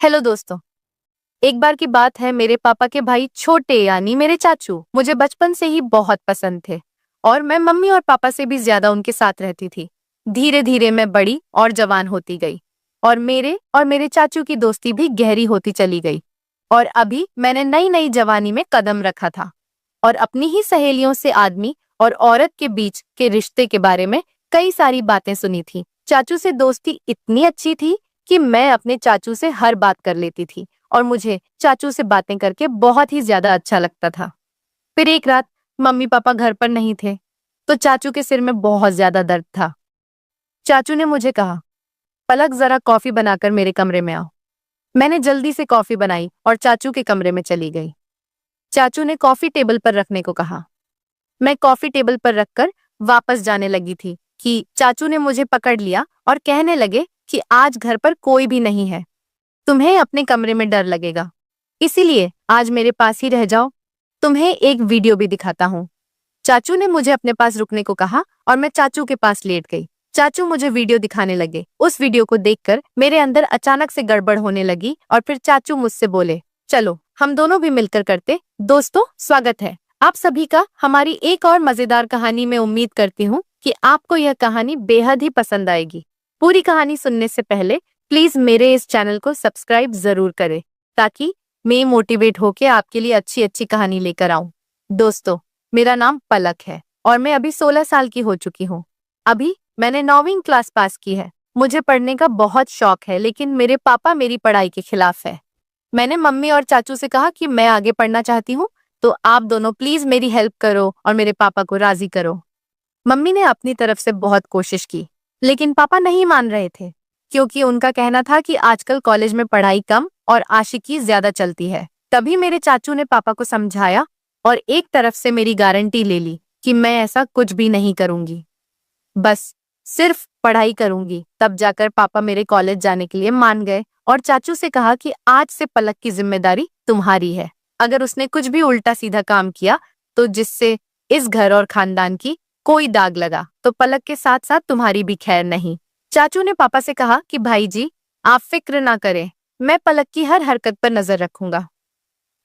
Hello दोस्तों। एक बार की बात है, मेरे पापा के भाई छोटे यानी मेरे चाचू मुझे बचपन से ही बहुत पसंद थे और मैं मम्मी और पापा से भी ज्यादा उनके साथ रहती थी। धीरे धीरे मैं बड़ी और जवान होती गई और मेरे चाचू की दोस्ती भी गहरी होती चली गई। और अभी मैंने नई नई जवानी में कदम रखा था और अपनी ही सहेलियों से आदमी और औरत के बीच के रिश्ते के बारे में कई सारी बातें सुनी थी। चाचू से दोस्ती इतनी अच्छी थी कि मैं अपने चाचू से हर बात कर लेती थी और मुझे चाचू से बातें करके बहुत ही ज्यादा अच्छा लगता था। फिर एक रात मम्मी पापा घर पर नहीं थे तो चाचू के सिर में बहुत ज्यादा दर्द था। चाचू ने मुझे कहा, पलक जरा कॉफी बनाकर मेरे कमरे में आओ। मैंने जल्दी से कॉफी बनाई और चाचू के कमरे में चली गई। चाचू ने कॉफी टेबल पर रखने को कहा। मैं कॉफी टेबल पर रखकर वापस जाने लगी थी कि चाचू ने मुझे पकड़ लिया और कहने लगे कि आज घर पर कोई भी नहीं है, तुम्हें अपने कमरे में डर लगेगा, इसीलिए आज मेरे पास ही रह जाओ। तुम्हें एक वीडियो भी दिखाता हूँ। चाचू ने मुझे अपने पास रुकने को कहा और मैं चाचू के पास लेट गई। चाचू मुझे वीडियो दिखाने लगे। उस वीडियो को देखकर मेरे अंदर अचानक से गड़बड़ होने लगी और फिर चाचू मुझसे बोले, चलो हम दोनों भी मिलकर करते। दोस्तों, स्वागत है आप सभी का हमारी एक और मजेदार कहानी में। उम्मीद करती हूँ कि आपको यह कहानी बेहद ही पसंद आएगी। पूरी कहानी सुनने से पहले प्लीज मेरे इस चैनल को सब्सक्राइब जरूर करें ताकि मैं मोटिवेट होके आपके लिए अच्छी अच्छी कहानी लेकर आऊं। दोस्तों, मेरा नाम पलक है और मैं अभी 16 साल की हो चुकी हूँ। अभी मैंने 9वीं क्लास पास की है। मुझे पढ़ने का बहुत शौक है लेकिन मेरे पापा मेरी पढ़ाई के खिलाफ है। मैंने मम्मी और चाचू से कहा कि मैं आगे पढ़ना चाहती हूँ, तो आप दोनों प्लीज मेरी हेल्प करो और मेरे पापा को राजी करो। मम्मी ने अपनी तरफ से बहुत कोशिश की लेकिन पापा नहीं मान रहे थे क्योंकि उनका कहना था कि आजकल कॉलेज में पढ़ाई कम और आशिकी ज्यादा चलती है। तभी मेरे चाचू ने पापा को समझाया और एक तरफ से मेरी गारंटी ले ली कि मैं ऐसा कुछ भी नहीं करूंगी, बस सिर्फ पढ़ाई करूंगी। तब जाकर पापा मेरे कॉलेज जाने के लिए मान गए और चाचू से कहा कि आज से पलक की जिम्मेदारी तुम्हारी है। अगर उसने कुछ भी उल्टा सीधा काम किया तो जिससे इस घर और खानदान की कोई दाग लगा तो पलक के साथ साथ तुम्हारी भी खैर नहीं। चाचू ने पापा से कहा कि भाई जी, आप फिक्र ना करें, मैं पलक की हर हरकत पर नजर रखूंगा।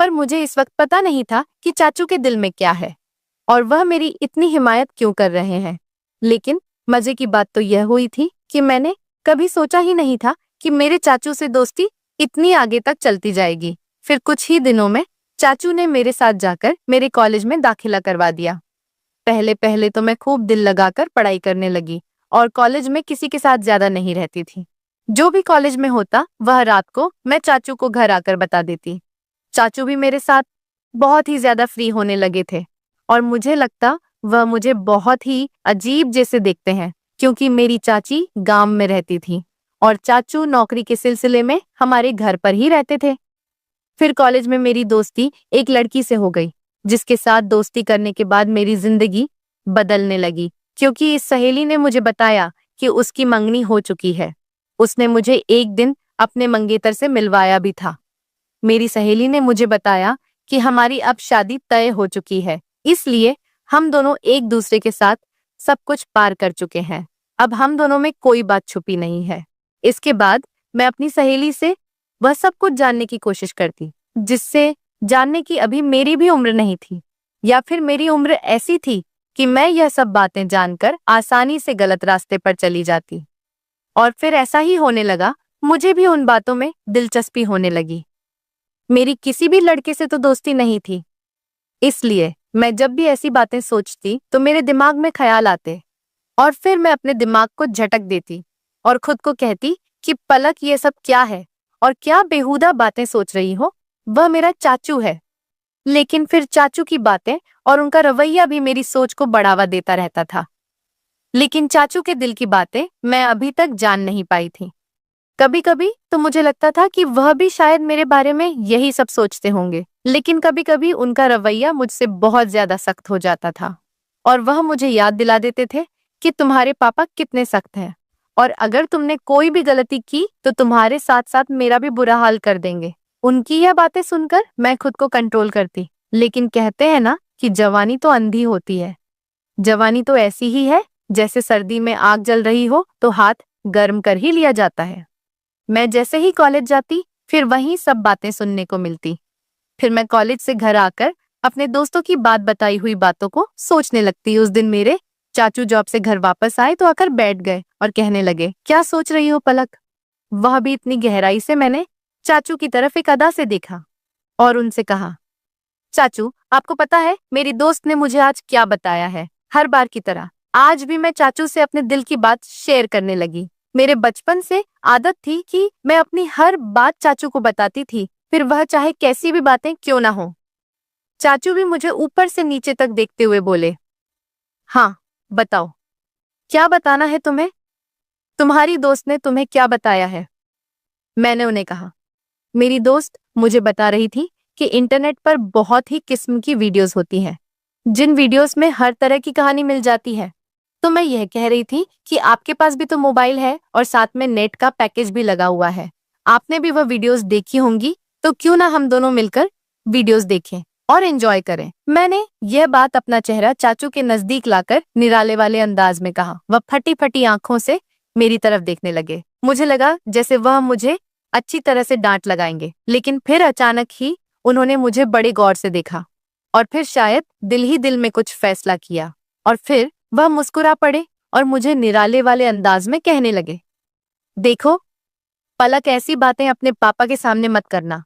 पर मुझे इस वक्त पता नहीं था कि चाचू के दिल में क्या है और वह मेरी इतनी हिमायत क्यों कर रहे हैं। लेकिन मजे की बात तो यह हुई थी कि मैंने कभी सोचा ही नहीं था कि मेरे चाचू से दोस्ती इतनी आगे तक चलती जाएगी। फिर कुछ ही दिनों में चाचू ने मेरे साथ जाकर मेरे कॉलेज में दाखिला करवा दिया। पहले पहले तो मैं खूब दिल लगाकर पढ़ाई करने लगी और कॉलेज में किसी के साथ ज्यादा नहीं रहती थी। जो भी कॉलेज में होता वह रात को मैं चाचू को घर आकर बता देती। चाचू भी मेरे साथ बहुत ही ज्यादा फ्री होने लगे थे और मुझे लगता वह मुझे बहुत ही अजीब जैसे देखते हैं क्योंकि मेरी चाची गांव में रहती थी और चाचू नौकरी के सिलसिले में हमारे घर पर ही रहते थे। फिर कॉलेज में मेरी दोस्ती एक लड़की से हो गई जिसके साथ दोस्ती करने के बाद मेरी जिंदगी बदलने लगी क्योंकि इस सहेली ने मुझे बताया कि उसकी मंगनी हो चुकी है। उसने मुझे एक दिन अपने मंगेतर से मिलवाया भी था। मेरी सहेली ने मुझे बताया कि हमारी अब शादी तय हो चुकी है, इसलिए हम दोनों एक दूसरे के साथ सब कुछ पार कर चुके हैं। अब हम दोनों में कोई बात छुपी नहीं है। इसके बाद मैं अपनी सहेली से वह सब कुछ जानने की कोशिश करती जिससे जानने की अभी मेरी भी उम्र नहीं थी या फिर मेरी उम्र ऐसी थी कि मैं यह सब बातें जानकर आसानी से गलत रास्ते पर चली जाती। और फिर ऐसा ही होने लगा, मुझे भी उन बातों में दिलचस्पी होने लगी। मेरी किसी भी लड़के से तो दोस्ती नहीं थी, इसलिए मैं जब भी ऐसी बातें सोचती तो मेरे दिमाग में ख्याल आते और फिर मैं अपने दिमाग को झटक देती और खुद को कहती कि पलक, ये सब क्या है और क्या बेहुदा बातें सोच रही हो, वह मेरा चाचू है। लेकिन फिर चाचू की बातें और उनका रवैया भी मेरी सोच को बढ़ावा देता रहता था। लेकिन चाचू के दिल की बातें मैं अभी तक जान नहीं पाई थी। कभी कभी तो मुझे लगता था कि वह भी शायद मेरे बारे में यही सब सोचते होंगे, लेकिन कभी कभी उनका रवैया मुझसे बहुत ज्यादा सख्त हो जाता था और वह मुझे याद दिला देते थे कि तुम्हारे पापा कितने सख्त हैं और अगर तुमने कोई भी गलती की तो तुम्हारे साथ साथ मेरा भी बुरा हाल कर देंगे। उनकी यह बातें सुनकर मैं खुद को कंट्रोल करती, लेकिन कहते हैं ना कि जवानी तो अंधी होती है। जवानी तो ऐसी ही है जैसे सर्दी में आग जल रही हो तो हाथ गर्म कर ही लिया जाता है। मैं जैसे ही कॉलेज जाती फिर वहीं सब बातें सुनने को मिलती। फिर मैं कॉलेज से घर आकर अपने दोस्तों की बात बताई हुई बातों को सोचने लगती। उस दिन मेरे चाचू जॉब से घर वापस आए तो आकर बैठ गए और कहने लगे, क्या सोच रही हो पलक? वह भी इतनी गहराई से। मैंने चाचू की तरफ एक अदा से देखा और उनसे कहा, चाचू आपको पता है मेरी दोस्त ने मुझे आज क्या बताया है? हर बार की तरह आज भी मैं चाचू से अपने दिल की बात शेयर करने लगी। मेरे बचपन से आदत थी कि मैं अपनी हर बात चाचू को बताती थी, फिर वह चाहे कैसी भी बातें क्यों ना हो। चाचू भी मुझे ऊपर से नीचे तक देखते हुए बोले, हाँ बताओ, क्या बताना है तुम्हें? तुम्हारी दोस्त ने तुम्हें क्या बताया है? मैंने उन्हें कहा, मेरी दोस्त मुझे बता रही थी कि इंटरनेट पर बहुत ही किस्म की वीडियोस होती हैं, जिन वीडियोस में हर तरह की कहानी मिल जाती है। तो मैं यह कह रही थी कि आपके पास भी तो मोबाइल है और साथ में नेट का पैकेज भी लगा हुआ है, आपने भी वह वीडियोस देखी होंगी, तो क्यों ना हम दोनों मिलकर वीडियोस देखें और एंजॉय करें। मैंने यह बात अपना चेहरा चाचू के नजदीक लाकर निराले वाले अंदाज में कहा। वह फटी फटी आंखों से मेरी तरफ देखने लगे। मुझे लगा जैसे वह मुझे अच्छी तरह से डांट लगाएंगे, लेकिन फिर अचानक ही उन्होंने मुझे बड़े गौर से देखा और फिर शायद दिल ही दिल में कुछ फैसला किया और फिर वह मुस्कुरा पड़े और मुझे निराले वाले अंदाज में कहने लगे, देखो पलक, ऐसी बातें अपने पापा के सामने मत करना,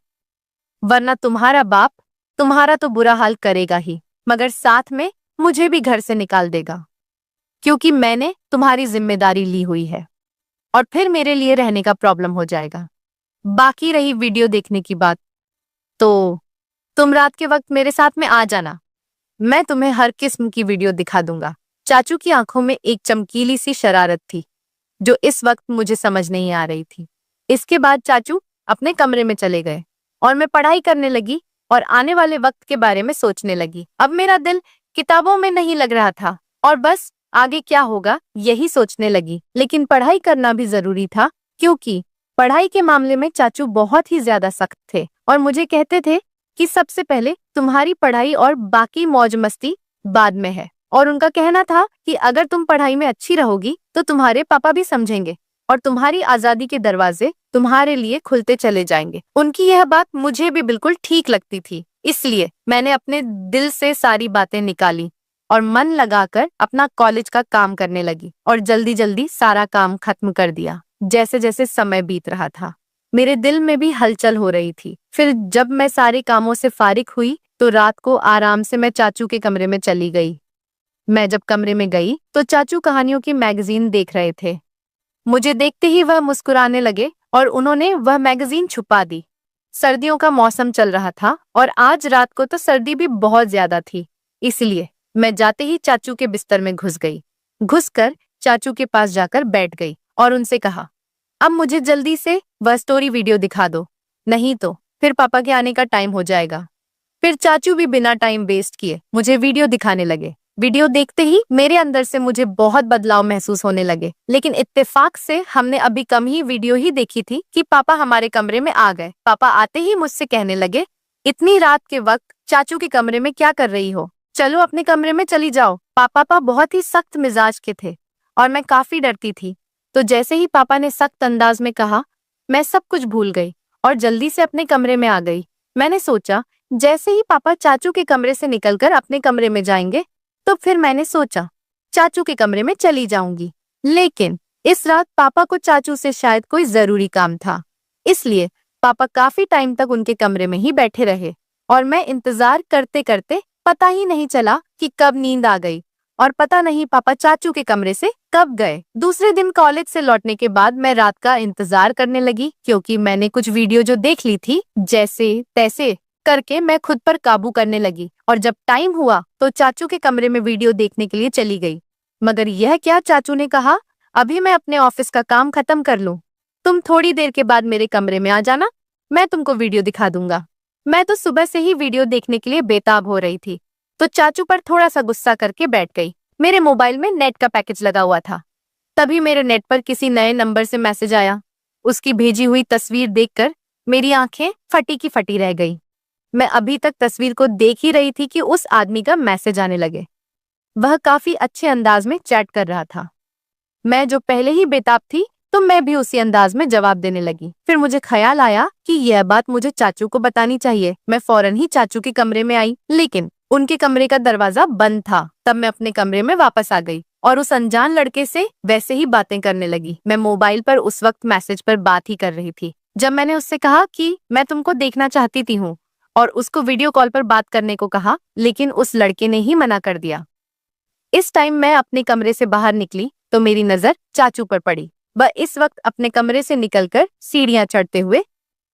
वरना तुम्हारा बाप तुम्हारा तो बुरा हाल करेगा ही, मगर साथ में मुझे भी घर से निकाल देगा, क्योंकि मैंने तुम्हारी जिम्मेदारी ली हुई है और फिर मेरे लिए रहने का प्रॉब्लम हो जाएगा। बाकी रही वीडियो देखने की बात, तो तुम रात के वक्त मेरे साथ में आ जाना, मैं तुम्हें हर किस्म की वीडियो दिखा दूंगा। चाचू की आंखों में एक चमकीली सी शरारत थी जो इस वक्त मुझे समझ नहीं आ रही थी। इसके बाद चाचू अपने कमरे में चले गए और मैं पढ़ाई करने लगी और आने वाले वक्त के बारे में सोचने लगी। अब मेरा दिल किताबों में नहीं लग रहा था और बस आगे क्या होगा यही सोचने लगी। लेकिन पढ़ाई करना भी जरूरी था, क्योंकि पढ़ाई के मामले में चाचू बहुत ही ज्यादा सख्त थे और मुझे कहते थे कि सबसे पहले तुम्हारी पढ़ाई और बाकी मौज मस्ती बाद में है। और उनका कहना था कि अगर तुम पढ़ाई में अच्छी रहोगी तो तुम्हारे पापा भी समझेंगे और तुम्हारी आजादी के दरवाजे तुम्हारे लिए खुलते चले जाएंगे। उनकी यह बात मुझे भी बिल्कुल ठीक लगती थी, इसलिए मैंने अपने दिल से सारी बातें निकाली और मन लगाकर अपना कॉलेज का काम करने लगी और जल्दी जल्दी सारा काम खत्म कर दिया। जैसे जैसे समय बीत रहा था मेरे दिल में भी हलचल हो रही थी। फिर जब मैं सारे कामों से फारिग हुई तो रात को आराम से मैं चाचू के कमरे में चली गई। मैं जब कमरे में गई तो चाचू कहानियों की मैगजीन देख रहे थे। मुझे देखते ही वह मुस्कुराने लगे और उन्होंने वह मैगजीन छुपा दी। सर्दियों का मौसम चल रहा था और आज रात को तो सर्दी भी बहुत ज्यादा थी, इसलिए मैं जाते ही चाचू के बिस्तर में घुस गई। घुसकर चाचू के पास जाकर बैठ गई और उनसे कहा, अब मुझे जल्दी से वह स्टोरी वीडियो दिखा दो, नहीं तो फिर पापा के आने का टाइम हो जाएगा। फिर चाचू भी बिना टाइम वेस्ट किए मुझे वीडियो दिखाने लगे। वीडियो देखते ही मेरे अंदर से मुझे बहुत बदलाव महसूस होने लगे, लेकिन इत्तेफाक से हमने अभी कम ही वीडियो ही देखी थी कि पापा हमारे कमरे में आ गए। पापा आते ही मुझसे कहने लगे, इतनी रात के वक्त चाचू के कमरे में क्या कर रही हो? चलो अपने कमरे में चली जाओ। पापा बहुत ही सख्त मिजाज के थे और मैं काफी डरती थी, तो जैसे ही पापा ने सख्त अंदाज में कहा, मैं सब कुछ भूल गई और जल्दी से अपने कमरे में आ गई। मैंने सोचा जैसे ही पापा चाचू के कमरे से निकलकर अपने कमरे में जाएंगे तो फिर मैंने सोचा चाचू के कमरे में चली जाऊंगी। लेकिन इस रात पापा को चाचू से शायद कोई जरूरी काम था, इसलिए पापा काफी टाइम तक उनके कमरे में ही बैठे रहे और मैं इंतजार करते करते पता ही नहीं चला कि कब नींद आ गई और पता नहीं पापा चाचू के कमरे से कब गए। दूसरे दिन कॉलेज से लौटने के बाद मैं रात का इंतजार करने लगी, क्योंकि मैंने कुछ वीडियो जो देख ली थी, जैसे तैसे करके मैं खुद पर काबू करने लगी और जब टाइम हुआ तो चाचू के कमरे में वीडियो देखने के लिए चली गई। मगर यह क्या, चाचू ने कहा, अभी मैं अपने ऑफिस का काम खत्म कर लूं, तुम थोड़ी देर के बाद मेरे कमरे में आ जाना, मैं तुमको वीडियो दिखा दूंगा। मैं तो सुबह से ही वीडियो देखने के लिए बेताब हो रही थी, तो चाचू पर थोड़ा सा गुस्सा करके बैठ गई। मेरे मोबाइल में नेट का पैकेज लगा हुआ था। तभी मेरे नेट पर किसी नए नंबर से मैसेज आया। उसकी भेजी हुई तस्वीर देखकर मेरी आंखें फटी की फटी रह गई। मैं अभी तक तस्वीर को देख ही रही थी कि उस आदमी का मैसेज आने लगे। वह काफी अच्छे अंदाज में चैट कर रहा था। मैं जो पहले ही बेताब थी तो मैं भी उसी अंदाज में जवाब देने लगी। फिर मुझे ख्याल आया कि यह बात मुझे चाचू को बतानी चाहिए। मैं फौरन ही चाचू के कमरे में आई, लेकिन उनके कमरे का दरवाजा बंद था। तब मैं अपने कमरे में वापस आ गई और उस अनजान लड़के से वैसे ही बातें करने लगी। मैं मोबाइल पर उस वक्त मैसेज पर बात ही कर रही थी जब मैंने उससे कहा कि मैं तुमको देखना चाहती थी हूँ, और उसको वीडियो कॉल पर बात करने को कहा, लेकिन उस लड़के ने ही मना कर दिया। इस टाइम मैं अपने कमरे से बाहर निकली तो मेरी नजर चाचू पर पड़ी। वह इस वक्त अपने कमरे से निकलकर सीढ़ियां चढ़ते हुए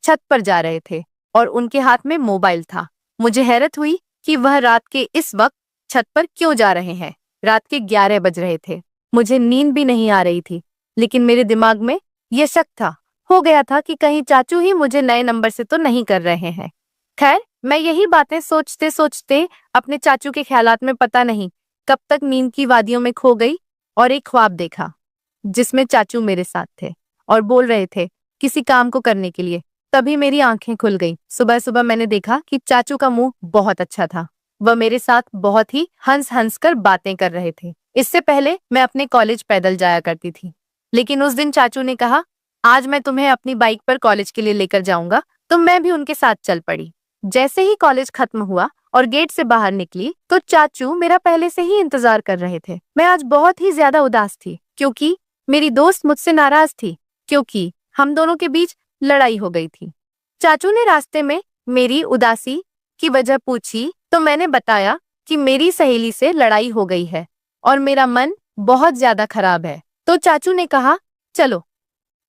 छत पर जा रहे थे और उनके हाथ में मोबाइल था। मुझे हैरत हुई कि वह रात के इस वक्त छत पर क्यों जा रहे हैं। रात के 11 बज रहे थे। मुझे नींद भी नहीं आ रही थी, लेकिन मेरे दिमाग में यह शक हो गया था कि कहीं चाचू ही मुझे नए नंबर से तो नहीं कर रहे हैं। खैर, मैं यही बातें सोचते सोचते अपने चाचू के ख्यालात में पता नहीं कब तक नींद की वादियों में खो गई और एक ख्वाब देखा जिसमें चाचू मेरे साथ थे और बोल रहे थे किसी काम को करने के लिए। तभी मेरी आंखें खुल गईं। सुबह सुबह मैंने देखा कि चाचू का मुंह बहुत अच्छा था। वह मेरे साथ बहुत ही हंस हंस कर बातें कर रहे थे। इससे पहले मैं अपने कॉलेज पैदल जाया करती थी, लेकिन उस दिन चाचू ने कहा आज मैं तुम्हें अपनी बाइक पर कॉलेज के लिए लेकर जाऊंगा, तो मैं भी उनके साथ चल पड़ी। जैसे ही कॉलेज खत्म हुआ और गेट से बाहर निकली तो चाचू मेरा पहले से ही इंतजार कर रहे थे। मैं आज बहुत ही ज्यादा उदास थी क्योंकि मेरी दोस्त मुझसे नाराज थी, क्योंकि हम दोनों के बीच लड़ाई हो गई थी। चाचू ने रास्ते में मेरी उदासी की वजह पूछी तो मैंने बताया कि मेरी सहेली से लड़ाई हो गई है और मेरा मन बहुत ज्यादा खराब है। तो चाचू ने कहा चलो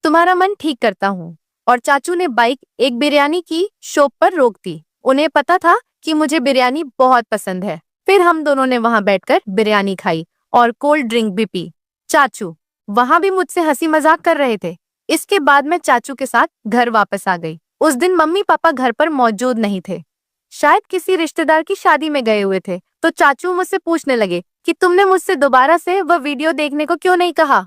तुम्हारा मन ठीक करता हूँ, और चाचू ने बाइक एक बिरयानी की शॉप पर रोक दी। उन्हें पता था कि मुझे बिरयानी बहुत पसंद है। फिर हम दोनों ने वहां बैठकर बिरयानी खाई और कोल्ड ड्रिंक भी पी। चाचू वहां भी मुझसे हंसी मजाक कर रहे थे। इसके बाद मैं चाचू के साथ घर वापस आ गई। उस दिन मम्मी पापा घर पर मौजूद नहीं थे, शायद किसी रिश्तेदार की शादी में गए हुए थे। तो चाचू मुझसे पूछने लगे कि तुमने मुझसे दोबारा से वह वीडियो देखने को क्यों नहीं कहा।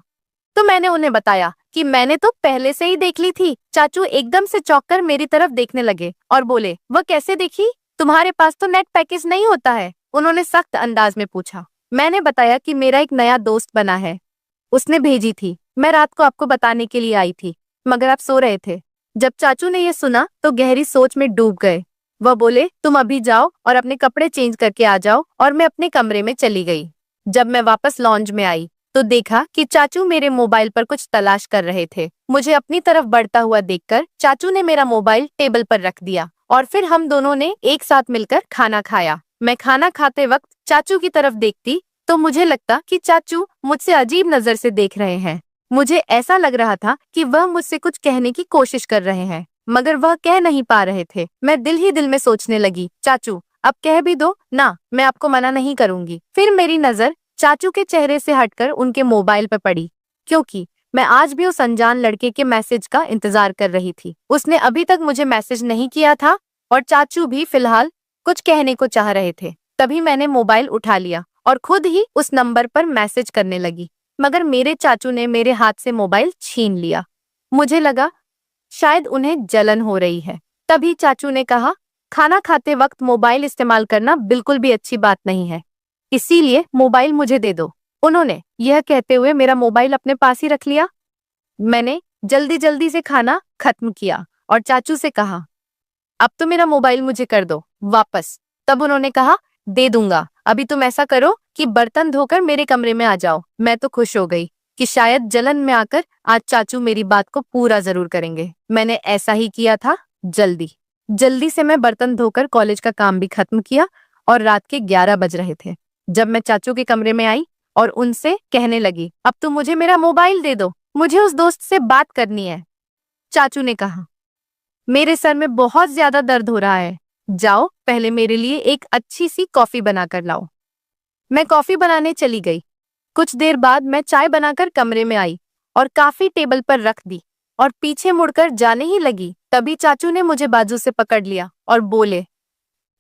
तो मैंने उन्हें बताया कि मैंने तो पहले से ही देख ली थी। चाचू एकदम से चौंक कर मेरी तरफ देखने लगे और बोले वह कैसे देखी, तुम्हारे पास तो नेट पैकेज नहीं होता है। उन्होंने सख्त अंदाज में पूछा। मैंने बताया कि मेरा एक नया दोस्त बना है, उसने भेजी थी। मैं रात को आपको बताने के लिए आई थी, मगर आप सो रहे थे। जब चाचू ने यह सुना तो गहरी सोच में डूब गए। वह बोले तुम अभी जाओ और अपने कपड़े चेंज करके आ जाओ, और मैं अपने कमरे में चली गई। जब मैं वापस लॉन्ज में आई तो देखा कि चाचू मेरे मोबाइल पर कुछ तलाश कर रहे थे। मुझे अपनी तरफ बढ़ता हुआ देखकर चाचू ने मेरा मोबाइल टेबल पर रख दिया और फिर हम दोनों ने एक साथ मिलकर खाना खाया। मैं खाना खाते वक्त चाचू की तरफ देखती तो मुझे लगता कि चाचू मुझसे अजीब नजर से देख रहे हैं। मुझे ऐसा लग रहा था कि वह मुझसे कुछ कहने की कोशिश कर रहे हैं, मगर वह कह नहीं पा रहे थे। मैं दिल ही दिल में सोचने लगी चाचू अब कह भी दो ना, मैं आपको मना नहीं करूंगी। फिर मेरी नजर चाचू के चेहरे से हटकर उनके मोबाइल पर पड़ी, क्योंकि मैं आज भी उस अनजान लड़के के मैसेज का इंतजार कर रही थी। उसने अभी तक मुझे मैसेज नहीं किया था और चाचू भी फिलहाल कुछ कहने को चाह रहे थे। तभी मैंने मोबाइल उठा लिया और खुद ही उस नंबर पर मैसेज करने लगी, मगर मेरे चाचू ने मेरे हाथ से मोबाइल छीन लिया। मुझे लगा शायद उन्हें जलन हो रही है। तभी चाचू ने कहा खाना खाते वक्त मोबाइल इस्तेमाल करना बिल्कुल भी अच्छी बात नहीं है, इसीलिए मोबाइल मुझे दे दो। उन्होंने यह कहते हुए मेरा मोबाइल अपने पास ही रख लिया। मैंने जल्दी जल्दी से खाना खत्म किया और चाचू से कहा अब तो मेरा मोबाइल मुझे कर दो वापस। तब उन्होंने कहा दे दूंगा, अभी तुम ऐसा करो कि बर्तन धोकर मेरे कमरे में आ जाओ। मैं तो खुश हो गई कि शायद जलन में आकर आज चाचू मेरी बात को पूरा जरूर करेंगे। मैंने ऐसा ही किया था। जल्दी से मैं बर्तन धोकर कॉलेज का काम भी खत्म किया और रात के 11 बज रहे थे जब मैं चाचू के कमरे में आई और उनसे कहने लगी अब तुम मुझे मेरा मोबाइल दे दो, मुझे उस दोस्त से बात करनी है। चाचू ने कहा मेरे सर में बहुत ज्यादा दर्द हो रहा है, जाओ पहले मेरे लिए एक अच्छी सी कॉफी बनाकर लाओ। मैं कॉफी बनाने चली गई। कुछ देर बाद मैं चाय बनाकर कमरे में आई और कॉफी टेबल पर रख दी और पीछे मुड़कर जाने ही लगी। तभी चाचू ने मुझे बाजू से पकड़ लिया और बोले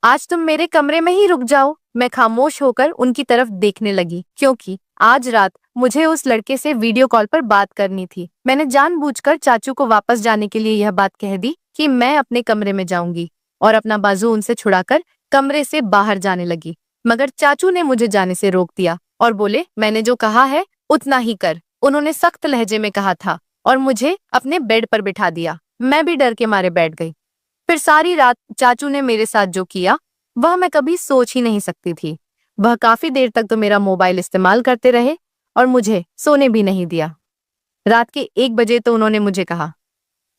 आज तुम मेरे कमरे में ही रुक जाओ। मैं खामोश होकर उनकी तरफ देखने लगी, क्योंकि आज रात मुझे उस लड़के से वीडियो कॉल पर बात करनी थी। मैंने जानबूझकर चाचू को वापस जाने के लिए यह बात कह दी कि मैं अपने कमरे में जाऊंगी, और अपना बाजू उनसे छुड़ाकर कमरे से बाहर जाने लगी। मगर चाचू ने मुझे जाने से रोक दिया और बोले मैंने जो कहा है उतना ही कर। उन्होंने सख्त लहजे में कहा था और मुझे अपने बेड पर बिठा दिया। मैं भी डर के मारे बैठ गई। फिर सारी रात चाचू ने मेरे साथ जो किया वह मैं कभी सोच ही नहीं सकती थी। वह काफी देर तक तो मेरा मोबाइल इस्तेमाल करते रहे और मुझे सोने भी नहीं दिया। रात के 1 बजे तो उन्होंने मुझे कहा,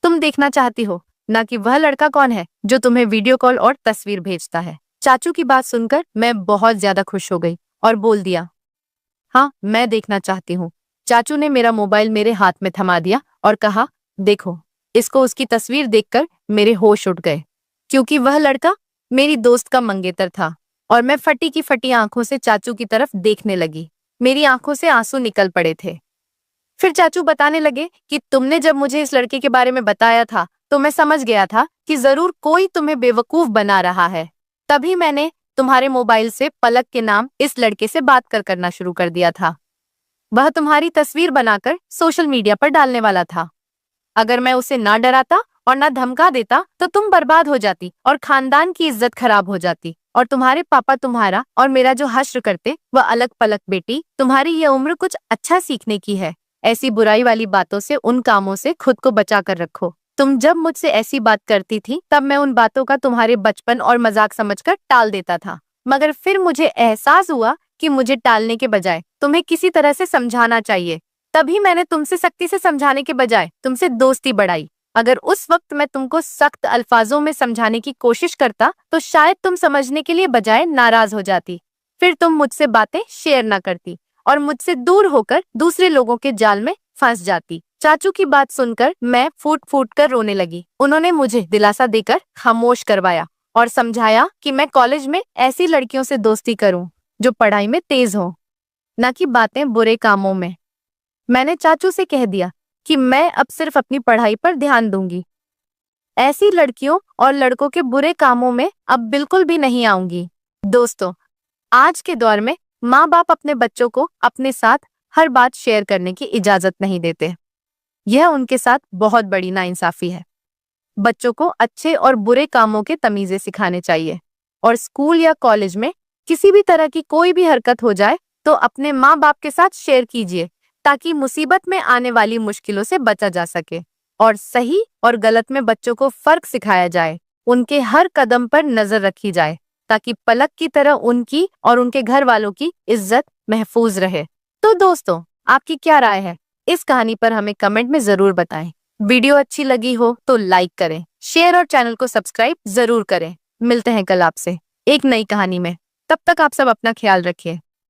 तुम देखना चाहती हो ना कि वह लड़का कौन है जो तुम्हें वीडियो कॉल और तस्वीर भेजता है। चाचू की बात सुनकर मैं बहुत ज्यादा खुश हो गई और बोल दिया, हाँ मैं देखना चाहती हूँ। चाचू ने मेरा मोबाइल मेरे हाथ में थमा दिया और कहा, देखो। इसको उसकी तस्वीर देखकर मेरे होश उड़ गए, क्योंकि वह लड़का मेरी दोस्त का मंगेतर था। और मैं फटी की फटी आंखों से चाचू की तरफ देखने लगी। मेरी आंखों से आंसू निकल पड़े थे। फिर चाचू बताने लगे कि तुमने जब मुझे इस लड़के के बारे में बताया था तो मैं समझ गया था कि जरूर कोई तुम्हें बेवकूफ बना रहा है। तभी मैंने तुम्हारे मोबाइल से पलक के नाम इस लड़के से बात करना शुरू कर दिया था। वह तुम्हारी तस्वीर बनाकर सोशल मीडिया पर डालने वाला था। अगर मैं उसे ना डराता और ना धमका देता तो तुम बर्बाद हो जाती और खानदान की इज्जत खराब हो जाती और तुम्हारे पापा तुम्हारा और मेरा जो हश्र करते वह अलग पलक। बेटी, तुम्हारी ये उम्र कुछ अच्छा सीखने की है। ऐसी बुराई वाली बातों से, उन कामों से खुद को बचा कर रखो। तुम जब मुझसे ऐसी बात करती थी तब मैं उन बातों का तुम्हारे बचपन और मजाक समझकर टाल देता था, मगर फिर मुझे एहसास हुआ कि मुझे टालने के बजाय तुम्हें किसी तरह से समझाना चाहिए। तभी मैंने तुमसे सख्ती से समझाने के बजाय तुमसे दोस्ती बढ़ाई। अगर उस वक्त मैं तुमको सख्त अल्फाजों में समझाने की कोशिश करता तो शायद तुम समझने के लिए बजाय नाराज हो जाती। फिर तुम मुझसे बातें शेयर ना करती और मुझसे दूर होकर दूसरे लोगों के जाल में फंस जाती। चाचू की बात सुनकर मैं फूट फूट कर रोने लगी। उन्होंने मुझे दिलासा देकर खामोश करवाया और समझाया कि मैं कॉलेज में ऐसी लड़कियों से दोस्ती करूं जो पढ़ाई में तेज हो, न कि बातें बुरे कामों में। मैंने चाचू से कह दिया कि मैं अब सिर्फ अपनी पढ़ाई पर ध्यान दूंगी। ऐसी लड़कियों और लड़कों के बुरे कामों में अब बिल्कुल भी नहीं आऊंगी। दोस्तों, आज के दौर में माँ बाप अपने बच्चों को अपने साथ हर बात शेयर करने की इजाजत नहीं देते। यह उनके साथ बहुत बड़ी नाइंसाफी है। बच्चों को अच्छे और बुरे कामों के तमीजे सिखाने चाहिए और स्कूल या कॉलेज में किसी भी तरह की कोई भी हरकत हो जाए तो अपने माँ बाप के साथ शेयर कीजिए, ताकि मुसीबत में आने वाली मुश्किलों से बचा जा सके। और सही और गलत में बच्चों को फर्क सिखाया जाए। उनके हर कदम पर नजर रखी जाए ताकि पलक की तरह उनकी और उनके घर वालों की इज्जत महफूज रहे। तो दोस्तों, आपकी क्या राय है इस कहानी पर? हमें कमेंट में जरूर बताएं। वीडियो अच्छी लगी हो तो लाइक करें, शेयर और चैनल को सब्सक्राइब जरूर करें। मिलते हैं कल आपसे एक नई कहानी में। तब तक आप सब अपना ख्याल रखिए।